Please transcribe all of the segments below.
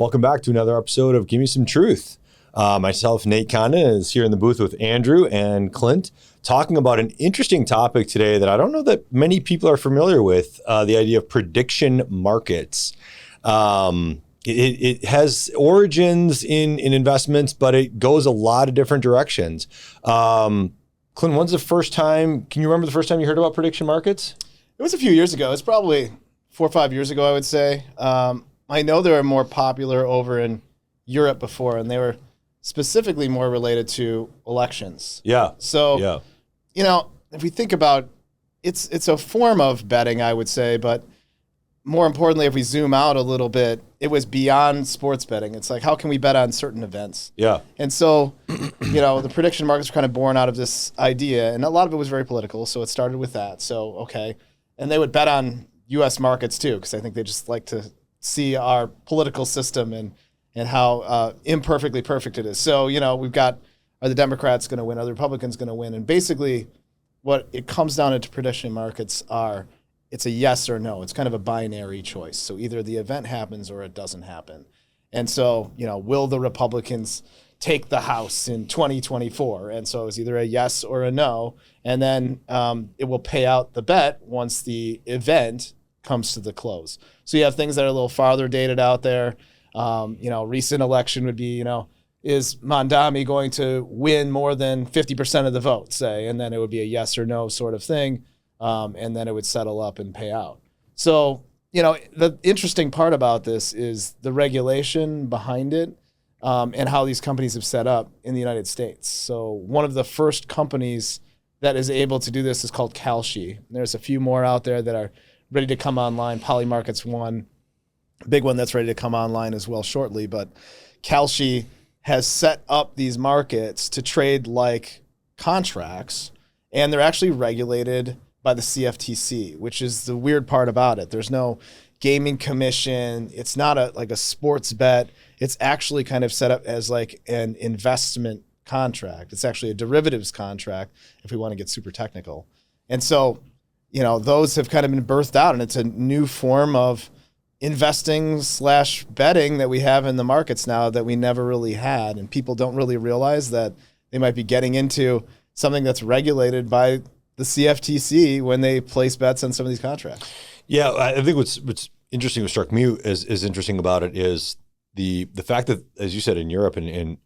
Welcome back to another episode of Gimme Some Truth. Myself, Nate Condon, is here in the booth with Andrew and Clint, talking about an interesting topic today that I don't know that many people are familiar with, the idea of prediction markets. It has origins in investments, but it goes a lot of different directions. Clint, when's the first time, can you remember the first time you heard about prediction markets? It was a few years ago. It's probably 4 or 5 years ago, I would say. I know they were more popular over in Europe before, and they were specifically more related to elections. Yeah. So, you know, if we think about it's a form of betting, I would say, but more importantly, if we zoom out a little bit, it was beyond sports betting. It's like, how can we bet on certain events? Yeah. And so, you know, the prediction markets were kind of born out of this idea, and a lot of it was very political, so it started with that. So, okay. And they would bet on U.S. markets too, because I think they just like to see our political system and how imperfectly perfect it is. So, you know, we've got, are the Democrats going to win? Are the Republicans going to win? And basically what it comes down into prediction markets are, it's a yes or no. It's kind of a binary choice. So either the event happens or it doesn't happen. And so, you know, will the Republicans take the House in 2024? And so it's either a yes or a no. And then it will pay out the bet once the event comes to the close. So you have things that are a little farther dated out there. You know, recent election would be, you know, is Mondami going to win more than 50% of the vote, say? And then it would be a yes or no sort of thing. And then it would settle up and pay out. So, you know, the interesting part about this is the regulation behind it and how these companies have set up in the United States. So one of the first companies that is able to do this is called Kalshi. There's a few more out there that are ready to come online. Polymarket's one big one that's ready to come online as well shortly. But Kalshi has set up these markets to trade like contracts, and they're actually regulated by the CFTC, which is the weird part about it. There's no gaming commission. It's not like a sports bet. It's actually kind of set up as like an investment contract. It's actually a derivatives contract if we want to get super technical. And so, you know, those have kind of been birthed out, and it's a new form of investing / betting that we have in the markets now that we never really had. And people don't really realize that they might be getting into something that's regulated by the CFTC when they place bets on some of these contracts. Yeah, I think what's interesting, what struck me is interesting about it is the fact that, as you said, in Europe and in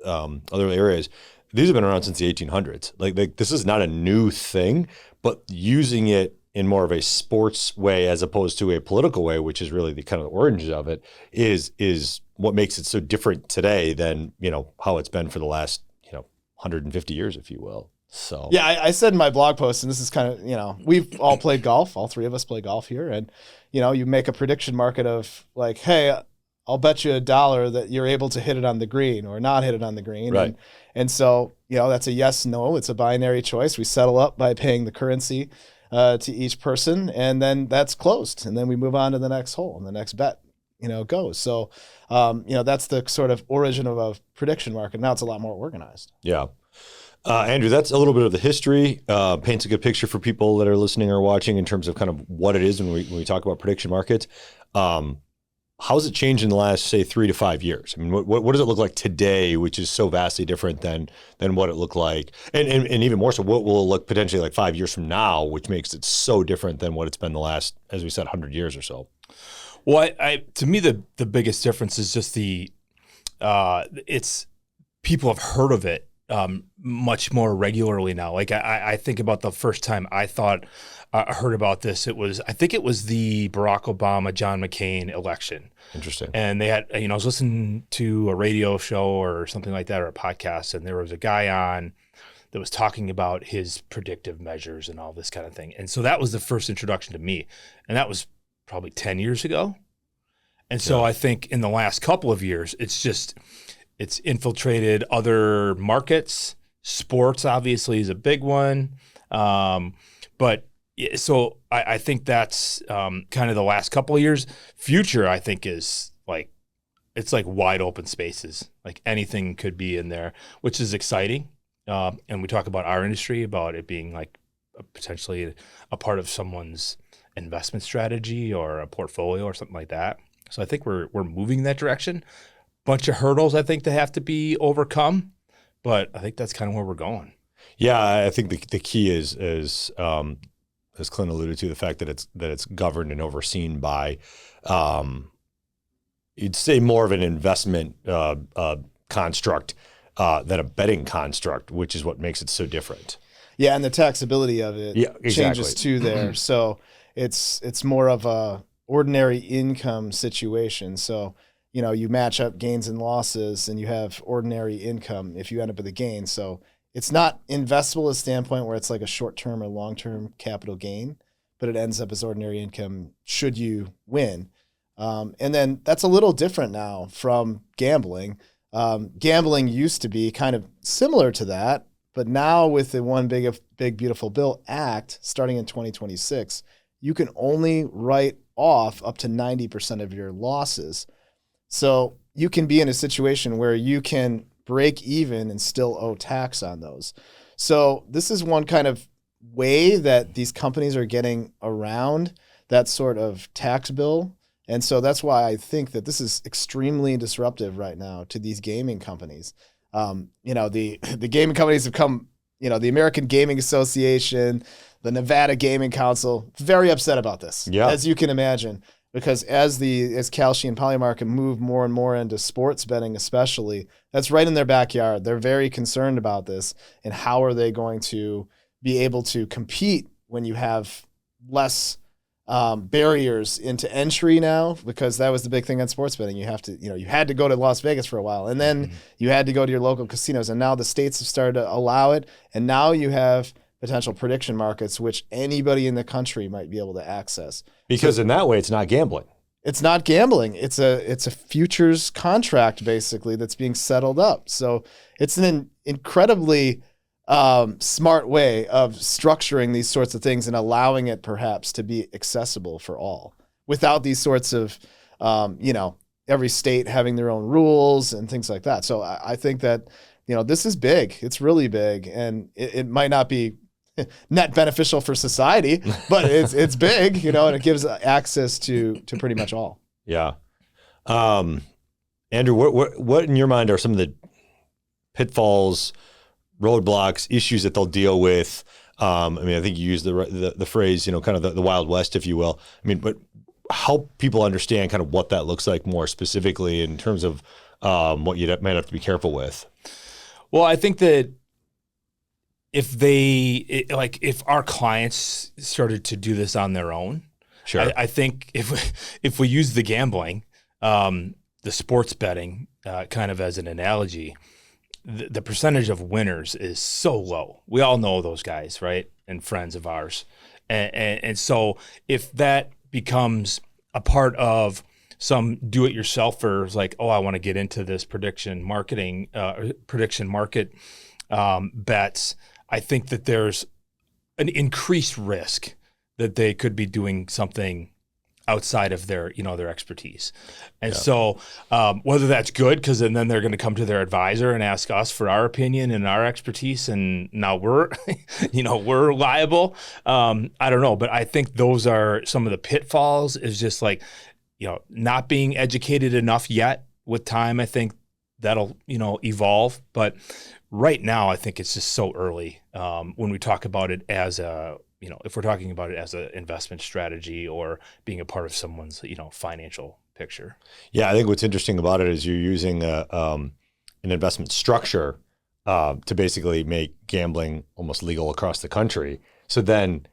other areas, these have been around since the 1800s. Like this is not a new thing, but using it in more of a sports way as opposed to a political way, which is really the kind of the origins of it, is what makes it so different today than, you know, how it's been for the last, you know, 150 years, if you will. So yeah, I said in my blog post, and this is kind of, you know, we've all played golf. All three of us play golf here. And, you know, you make a prediction market of like, hey, I'll bet you $1 that you're able to hit it on the green or not hit it on the green. Right. And so, you know, that's a yes, no. It's a binary choice. We settle up by paying the currency to each person, and then that's closed. And then we move on to the next hole and the next bet, you know, goes. So, you know, that's the sort of origin of a prediction market. Now it's a lot more organized. Yeah. Andrew, that's a little bit of the history, paints a good picture for people that are listening or watching in terms of kind of what it is when we talk about prediction markets. How's it changed in the last, say, 3 to 5 years? I mean, what does it look like today, which is so vastly different than what it looked like? And even more so, what will it look potentially like 5 years from now, which makes it so different than what it's been the last, as we said, 100 years or so? Well, to me, the biggest difference is just it's people have heard of it much more regularly now. Like I think about the first time I heard about this, I think it was the Barack Obama, John McCain election. Interesting. And they had, you know, I was listening to a radio show or something like that, or a podcast, and there was a guy on that was talking about his predictive measures and all this kind of thing. And so that was the first introduction to me. And that was probably 10 years ago. And so I think in the last couple of years, it's infiltrated other markets. Sports obviously is a big one. But so I think that's kind of the last couple of years. Future, I think, is like, it's like wide open spaces. Like anything could be in there, which is exciting. And we talk about our industry, about it being like potentially a part of someone's investment strategy or a portfolio or something like that. So I think we're moving in that direction. Bunch of hurdles I think that have to be overcome, but I think that's kind of where we're going. Yeah, I think the key is as Clint alluded to, the fact that it's governed and overseen by, you'd say more of an investment construct than a betting construct, which is what makes it so different. Yeah, and the taxability of it changes too there. So it's more of a ordinary income situation. So, you match up gains and losses and you have ordinary income if you end up with a gain. So it's not investable as a standpoint where it's like a short-term or long-term capital gain, but it ends up as ordinary income should you win. And then that's a little different now from gambling. Gambling used to be kind of similar to that, but now with the One Big Beautiful Bill Act starting in 2026, you can only write off up to 90% of your losses. So you can be in a situation where you can break even and still owe tax on those. So this is one kind of way that these companies are getting around that sort of tax bill. And so that's why I think that this is extremely disruptive right now to these gaming companies. The gaming companies have come, the American Gaming Association, the Nevada Gaming Council, very upset about this, as you can imagine, because as Kalshi and Polymarket move more and more into sports betting, especially, that's right in their backyard. They're very concerned about this, and how are they going to be able to compete when you have less barriers into entry now, because that was the big thing on sports betting. You have to, you had to go to Las Vegas for a while, and then you had to go to your local casinos, and now the states have started to allow it, and now you have potential prediction markets, which anybody in the country might be able to access. Because in that way, it's not gambling. It's not gambling. It's a futures contract basically that's being settled up. So it's an incredibly smart way of structuring these sorts of things and allowing it perhaps to be accessible for all without these sorts of, every state having their own rules and things like that. So I think that, this is big. It's really big, and it might not be net beneficial for society, but it's big, and it gives access to pretty much all. Yeah. Andrew, what in your mind are some of the pitfalls, roadblocks, issues that they'll deal with? I think you used the phrase, kind of the Wild West, if you will. But help people understand kind of what that looks like more specifically in terms of what you might have to be careful with. Well, I think that if our clients started to do this on their own, sure. I think if we use the gambling, the sports betting kind of as an analogy, the percentage of winners is so low. We all know those guys, right? And friends of ours. And so if that becomes a part of some do-it-yourselfers, like, I want to get into this prediction market bets, I think that there's an increased risk that they could be doing something outside of their expertise. And so whether that's good, because then they're going to come to their advisor and ask us for our opinion and our expertise, and now we're, we're liable. I don't know, but I think those are some of the pitfalls, is just like, not being educated enough yet. With time, I think that'll, evolve. But right now, I think it's just so early when we talk about it as if we're talking about it as an investment strategy or being a part of someone's, financial picture. Yeah, I think what's interesting about it is you're using an investment structure to basically make gambling almost legal across the country. So then,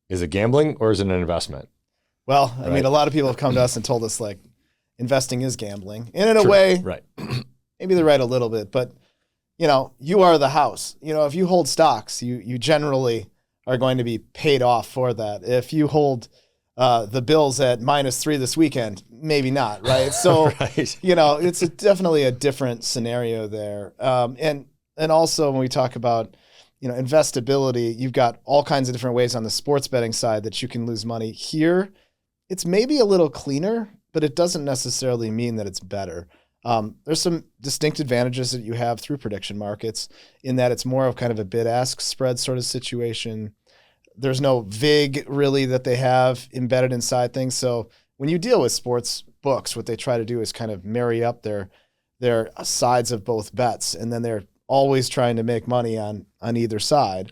is it gambling or is it an investment? Well, I mean, a lot of people have come to us and told us, like, investing is gambling. And in a way, right. Maybe they're right a little bit, but, you are the house. If you hold stocks, you generally are going to be paid off for that. If you hold the Bills at -3 this weekend, maybe not, right? So, right. It's definitely a different scenario there. And also when we talk about, investability, you've got all kinds of different ways on the sports betting side that you can lose money. Here, it's maybe a little cleaner, but it doesn't necessarily mean that it's better. There's some distinct advantages that you have through prediction markets in that it's more of kind of a bid-ask spread sort of situation. There's no VIG really that they have embedded inside things. So when you deal with sports books, what they try to do is kind of marry up their sides of both bets, and then they're always trying to make money on either side.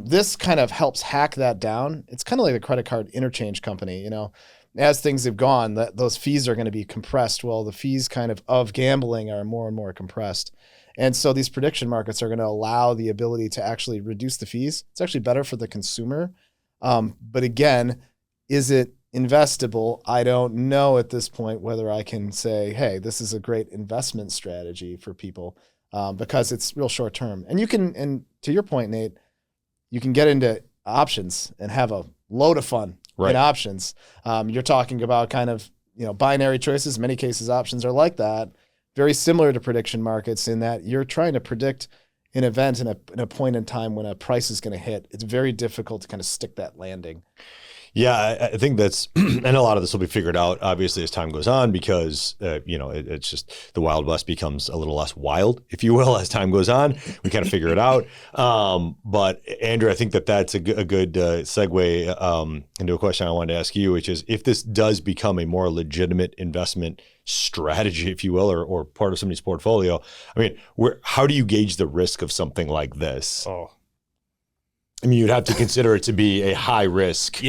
This kind of helps hack that down. It's kind of like a credit card interchange company, you know. As things have gone, those fees are going to be compressed. Well, the fees kind of gambling are more and more compressed. And so these prediction markets are going to allow the ability to actually reduce the fees. It's actually better for the consumer. But again, is it investable? I don't know at this point whether I can say, hey, this is a great investment strategy for people, because it's real short term. And you can, and to your point, Nate, you can get into options and have a load of fun in options. You're talking about kind of, you know, binary choices. In many cases, options are like that. Very similar to prediction markets in that you're trying to predict an event in a point in time when a price is going to hit. It's very difficult to kind of stick that landing. Yeah, I think that's, and a lot of this will be figured out, obviously, as time goes on, because, you know, it's just the Wild West becomes a little less wild, if you will, as time goes on. We kind of figure it out. But Andrew, I think that's a good segue into a question I wanted to ask you, which is, if this does become a more legitimate investment strategy, if you will, or part of somebody's portfolio, I mean, how do you gauge the risk of something like this? Oh, I mean, you'd have to consider it to be a high risk.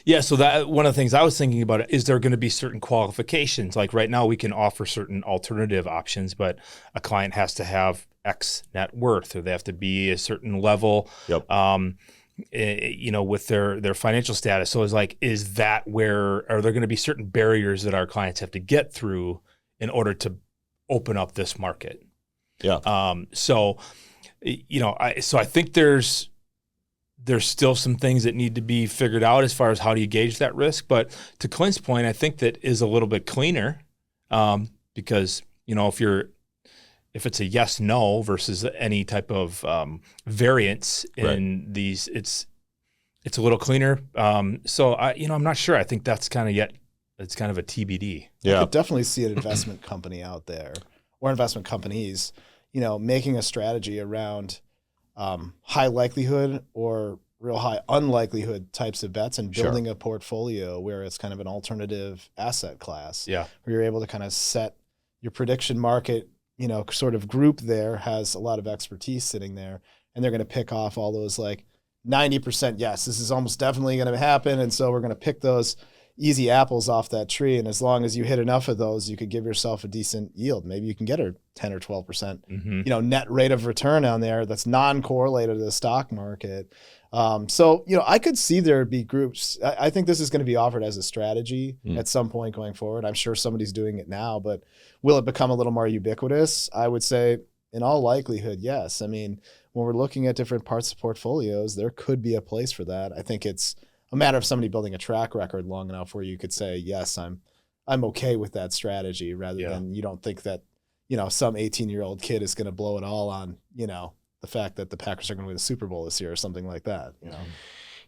Yeah, so that one of the things I was thinking about, is there going to be certain qualifications? Like right now we can offer certain alternative options, but a client has to have X net worth, or they have to be a certain level, you know, with their financial status. So it's like, is that where, are there going to be certain barriers that our clients have to get through in order to open up this market? Yeah. So, you know, I think there's still some things that need to be figured out as far as how do you gauge that risk. But to Clint's point, I think that is a little bit cleaner, because, you know, if it's a yes, no versus any type of variance in these, it's a little cleaner. So I'm not sure. I think that's it's kind of a TBD. Yeah. I could definitely see an investment company out there, or investment companies, you know, making a strategy around high likelihood or real high unlikelihood types of bets, and building a portfolio where it's kind of an alternative asset class. Yeah. Where you're able to kind of set your prediction market, you know, sort of group there has a lot of expertise sitting there, and they're going to pick off all those like 90% yes, this is almost definitely going to happen. And so we're going to pick those easy apples off that tree. And as long as you hit enough of those, you could give yourself a decent yield. Maybe you can get a 10 or 12%, you know, net rate of return on there that's non-correlated to the stock market. So, you know, I could see there be groups. I think this is going to be offered as a strategy at some point going forward. I'm sure somebody's doing it now, but will it become a little more ubiquitous? I would say in all likelihood, yes. I mean, when we're looking at different parts of portfolios, there could be a place for that. I think it's a matter of somebody building a track record long enough where you could say, yes, I'm okay with that strategy, rather than you don't think that, you know, some 18-year-old kid is going to blow it all on, you know, the fact that the Packers are going to win the Super Bowl this year or something like that, you know.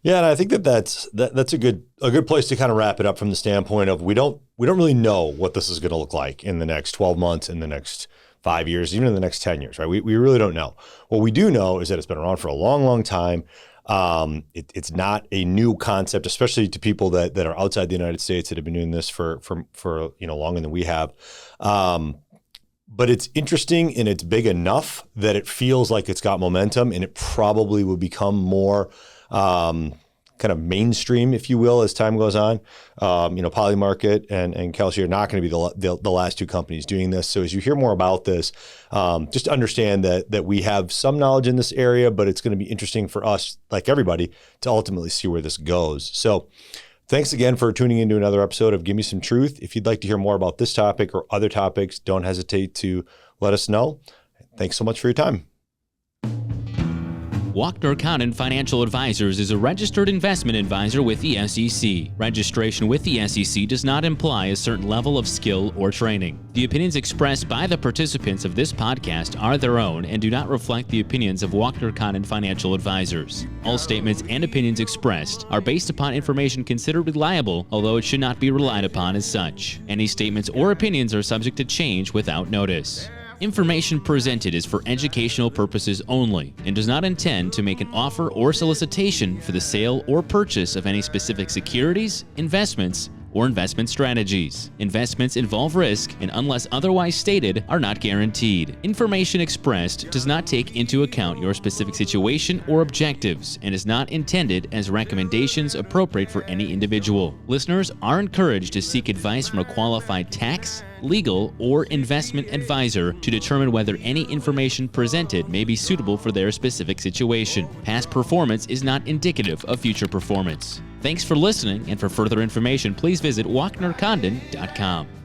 Yeah, and I think that's a good place to kind of wrap it up, from the standpoint of we don't really know what this is going to look like in the next 12 months, in the next 5 years, even in the next 10 years, right? We really don't know. What we do know is that it's been around for a long, long time. It's not a new concept, especially to people that are outside the United States that have been doing this for you know, longer than we have. But it's interesting, and it's big enough that it feels like it's got momentum, and it probably will become more kind of mainstream, if you will, as time goes on. You know, Polymarket and Kalshi are not going to be the last two companies doing this. So as you hear more about this, just understand that we have some knowledge in this area, but it's going to be interesting for us, like everybody, to ultimately see where this goes. So thanks again for tuning into another episode of Gimme Some Truth. If you'd like to hear more about this topic or other topics, don't hesitate to let us know. Thanks so much for your time. Walkner Condon Financial Advisors is a registered investment advisor with the SEC. Registration with the SEC does not imply a certain level of skill or training. The opinions expressed by the participants of this podcast are their own and do not reflect the opinions of Walkner Condon Financial Advisors. All statements and opinions expressed are based upon information considered reliable, although it should not be relied upon as such. Any statements or opinions are subject to change without notice. Information presented is for educational purposes only and does not intend to make an offer or solicitation for the sale or purchase of any specific securities, investments, or investment strategies. Investments involve risk and, unless otherwise stated, are not guaranteed. Information expressed does not take into account your specific situation or objectives and is not intended as recommendations appropriate for any individual. Listeners are encouraged to seek advice from a qualified tax, legal, or investment advisor to determine whether any information presented may be suitable for their specific situation. Past performance is not indicative of future performance. Thanks for listening, and for further information, please visit WalknerCondon.com.